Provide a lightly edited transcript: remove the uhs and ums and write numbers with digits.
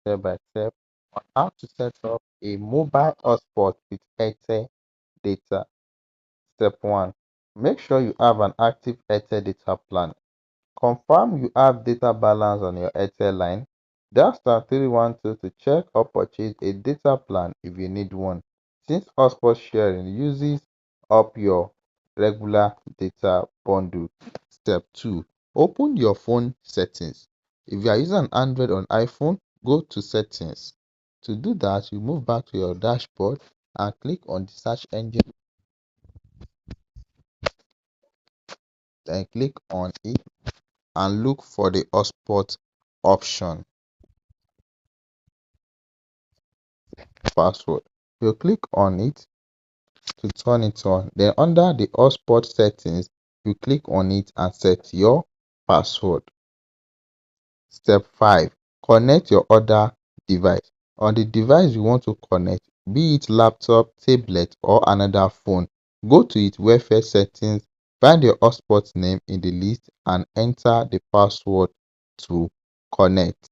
step by step on how to set up a mobile hotspot with Airtel data. Step 1. Make sure you have an active Airtel data plan. Confirm you have data balance on your Airtel line. Dial *312 to check or purchase a data plan if you need one, since hotspot sharing uses up your regular data bundle. Step 2. Open your phone settings. If you are using an Android or iPhone, go to Settings. To do that, you move back to your dashboard and click on the search engine, then click on it and look for the hotspot option. Password. You click on it to turn it on. Then under the hotspot settings, you click on it and set your password. Step 5. Connect your other device. On the device you want to connect, be it laptop, tablet, or another phone, go to its welfare settings, find your hotspot name in the list, and enter the password to connect.